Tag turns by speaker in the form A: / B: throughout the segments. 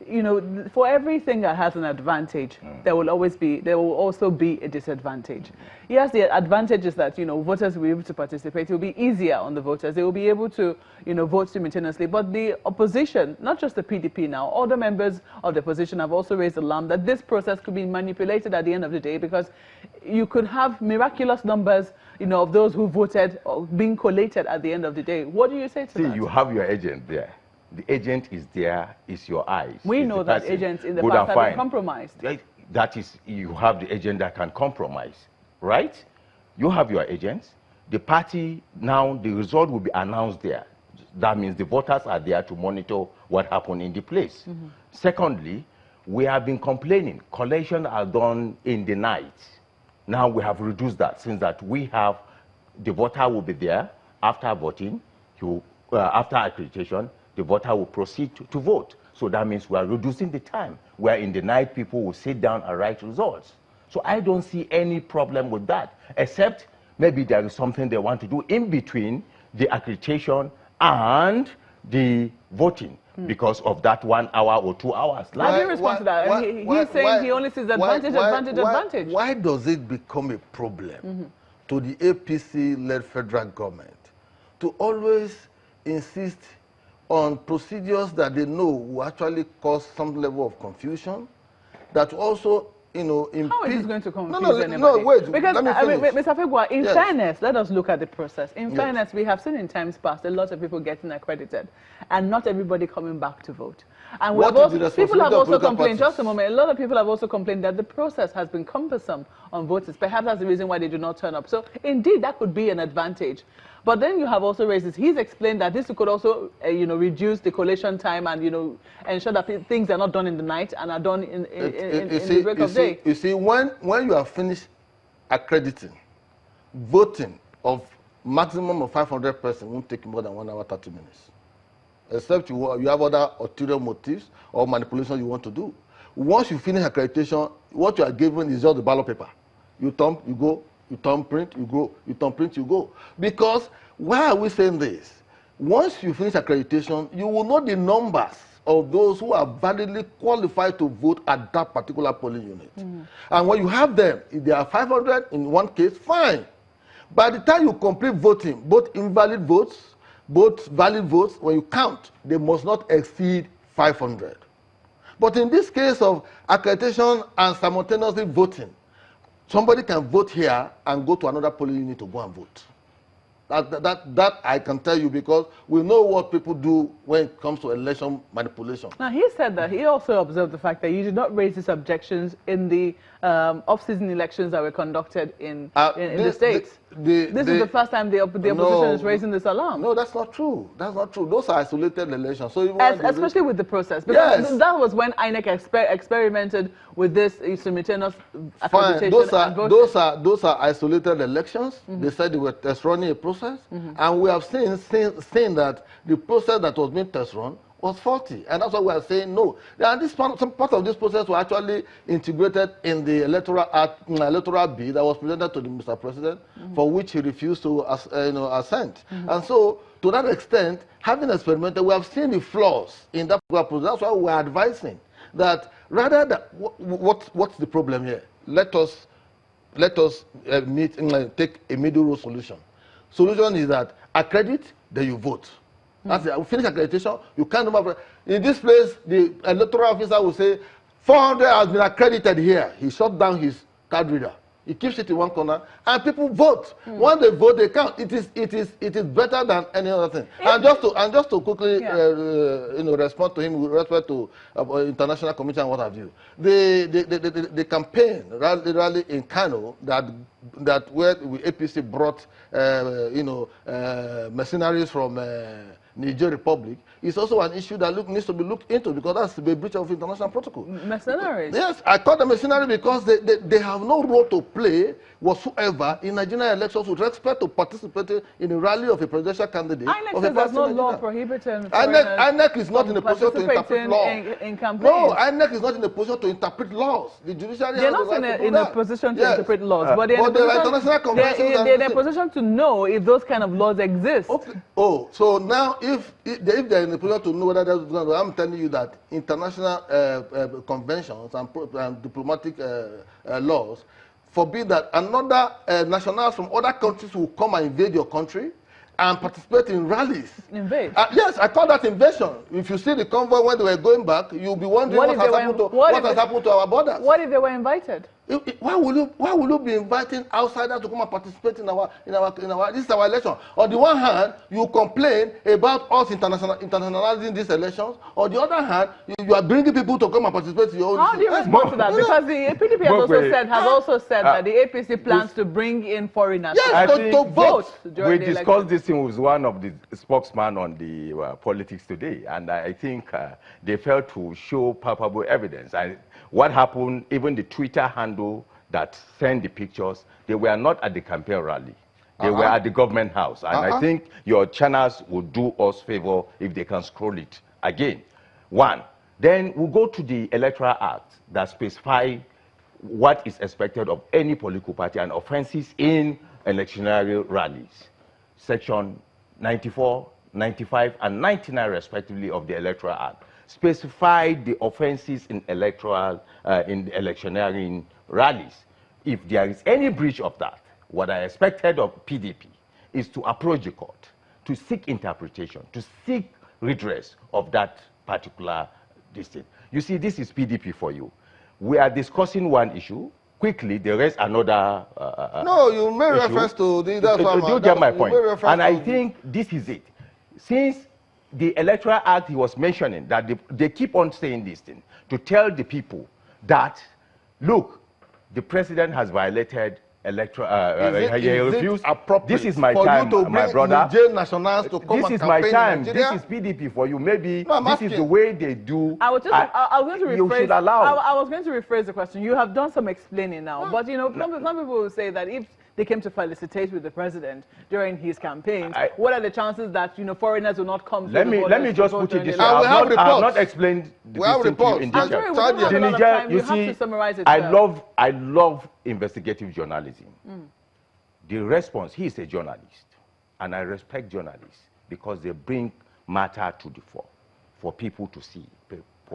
A: you know, for everything that has an advantage, there will also be a disadvantage. Yes, the advantage is that, you know, voters will be able to participate. It will be easier on the voters. They will be able to, you know, vote simultaneously. But the opposition, not just the PDP now, other members of the opposition have also raised alarm that this process could be manipulated at the end of the day, because you could have miraculous numbers, you know, of those who voted being collated at the end of the day. What do you say to that?
B: See, you have your agent there. The agent is there, is your eyes.
A: We know that agents in the past have been compromised.
B: That is, you have the agent that can compromise, right? You have your agents. The party, now the result will be announced there. That means the voters are there to monitor what happened in the place. Secondly, we have been complaining. Collations are done in the night. Now we have reduced that, since that we have, the voter will be there after voting, after accreditation, the voter will proceed to vote. So that means we are reducing the time, where in the night people will sit down and write results. So I don't see any problem with that, except maybe there is something they want to do in between the accreditation and the voting, because of that 1 hour or 2 hours.
A: How do you respond to that? He's saying he only sees advantage.
C: Why does it become a problem to the APC-led federal government to always insist on procedures that they know will actually cause some level of confusion, that also, you know,
A: how is this going to confuse anybody? No,
C: wait.
A: Because, Mr. Fegwa, in fairness, let us look at the process. In fairness, we have seen in times past a lot of people getting accredited and not everybody coming back to vote. And people have also complained, just a moment, a lot of people have also complained that the process has been cumbersome on voters. Perhaps that's the reason why they do not turn up. So, indeed, that could be an advantage. But then you have also raised this. He's explained that this could also, you know, reduce the collation time and, you know, ensure that things are not done in the night and are done in the break of day.
C: You see, when you have finished accrediting, voting of maximum of 500 persons won't take more than 1 hour, 30 minutes. Except you have other ulterior motives or manipulation you want to do. Once you finish accreditation, what you are given is just the ballot paper. You thumb, you go. You turn print, you go. You turn print, you go. Because why are we saying this? Once you finish accreditation, you will know the numbers of those who are validly qualified to vote at that particular polling unit. And when you have them, if there are 500 in one case, fine. By the time you complete voting, both invalid votes, both valid votes, when you count, they must not exceed 500. But in this case of accreditation and simultaneously voting, somebody can vote here and go to another polling unit to go and vote. That I can tell you, because we know what people do when it comes to election manipulation.
A: Now, he said that he also observed the fact that you did not raise these objections in the off-season elections that were conducted in the States. This is the first time the opposition is raising this alarm.
C: No, that's not true. That's not true. Those are isolated elections. So
A: especially with the process. Because that was when INEC experimented with this simultaneous accreditation.
C: Those are isolated elections. They said they were test running a process. And we have seen that the process that was being test run was faulty, and that's why we are saying no. And some part of this process was actually integrated in the electoral bill that was presented to the Mr. President, for which he refused to assent. And so, to that extent, having experimented, we have seen the flaws in that process. That's why we are advising that rather than what's the problem here? Let us take a middle road solution. Solution is that accredit, then you vote. That's it. We finish accreditation, you can't remember. In this place, the electoral officer will say, 400 has been accredited here. He shut down his card reader. He keeps it in one corner, and people vote. When they vote, they count. It is better than any other thing. And just to quickly respond to him with respect to international commission and what have you. The campaign rally in Kano that where APC brought mercenaries from Niger Republic is also an issue that needs to be looked into, because that's a breach of international protocol.
A: Mercenaries?
C: Yes, I call them mercenaries because they have no role to play whatsoever in Nigerian elections with respect to participating in a rally of a presidential candidate.
A: INEC says there's no law prohibiting
C: INEC is not in a position to interpret law.
A: In campaigns.
C: No, INEC is not in a position to interpret laws. The judiciary
A: they're not in a position to interpret laws, but they're in a position to know if those kind of laws exist.
C: Okay. Oh, so now if they're in in a position to know whether that's going to. I'm telling you that international conventions and diplomatic laws forbid that another nationals from other countries will come and invade your country and participate in rallies.
A: Invade?
C: Yes, I call that invasion. If you see the convoy when they were going back, you'll be wondering what has happened to our borders.
A: What if they were invited?
C: Why will you be inviting outsiders to come and participate in our this is our election? On the one hand, you complain about us internationalizing these elections. On the other hand, you are bringing people to come and participate in your own.
A: How do you respond to that? Because the PDP has also said that the APC plans to bring in foreigners.
C: Yes, to vote.
B: We discussed this thing with one of the spokesmen on the politics today, and I think they failed to show palpable evidence. What happened, even the Twitter handle that sent the pictures, they were not at the campaign rally. They were at the government house. And I think your channels would do us favor if they can scroll it again. One. Then we'll go to the Electoral Act that specify what is expected of any political party and offenses in electionary rallies. Section 94, 95, and 99, respectively, of the Electoral Act specify the offenses in electioneering rallies. If there is any breach of that, what I expected of PDP is to approach the court, to seek interpretation, to seek redress of that particular district. You see, this is PDP for you. We are discussing one issue. Quickly, there is another
C: no, you made reference to the...
B: You get my point. And I think this is it. Since the Electoral Act he was mentioning, that they keep on saying this thing, to tell the people that, look, the president has violated electoral... This is my time, my brother. This is my time. This is PDP for you. Maybe this is the way they do.
A: I was going to rephrase the question. You have done some explaining now, but you know, some people will say that if they came to felicitate with the president during his campaign, what are the chances that foreigners will not come?
B: Let me just put it this way. I have not explained this thing to you in detail.
A: The Niger, you see,
B: I love investigative journalism. The response, he is a journalist, and I respect journalists because they bring matter to the fore for people to see.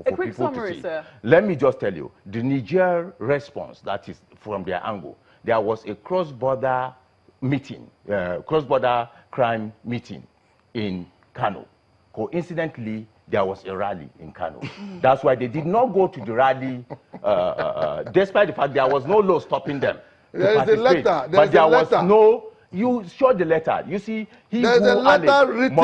A: A quick summary, sir.
B: Let me just tell you, the Niger response, that is from their angle, there was a cross-border meeting, cross-border crime meeting in Kano. Coincidentally, there was a rally in Kano. That's why they did not go to the rally, despite the fact there was no law stopping them.
C: There is a letter.
B: But there was no... You showed the letter. You see,
C: there's a letter written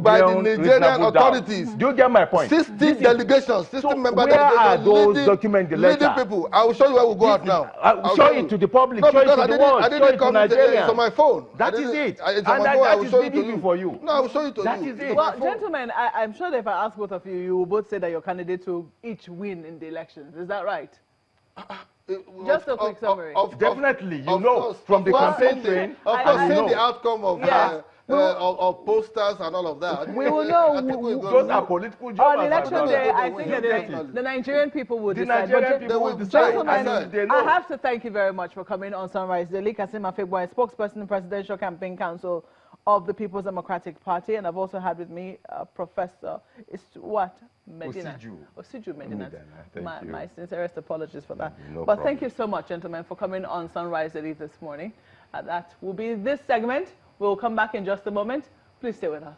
C: by the Nigerian authorities.
B: Do you get my point?
C: 16 delegations, 16 member
B: delegations. Where are those documents, the letter?
C: Leading people. I will show you where we go out now.
B: I'll show it to the public, show it to the world, show it to Nigeria.
C: It's on my phone.
B: That is it.
C: It's on my phone. I will show it to you.
B: For you.
C: No, I will show it to you.
B: That is it.
A: Well, gentlemen, I'm sure that if I ask both of you, you will both say that your candidates will each win in the elections. Is that right? Just a quick summary.
B: Definitely, you know, from the campaign train.
C: Of course, seeing the outcome of posters and all of that.
A: We will know.
B: Those are political jobs.
A: On election day, I think that the Nigerian people will decide. Gentlemen, I have to thank you very much for coming on Sunrise Daily. Kasim Afegwa,
B: Spokesperson
A: in Presidential Campaign Council of the People's Democratic Party, and I've also had with me Professor Medina. Osiju Medina. My sincerest apologies for that. No problem. Thank you so much, gentlemen, for coming on Sunrise Daily this morning. That will be this segment. We'll come back in just a moment. Please stay with us.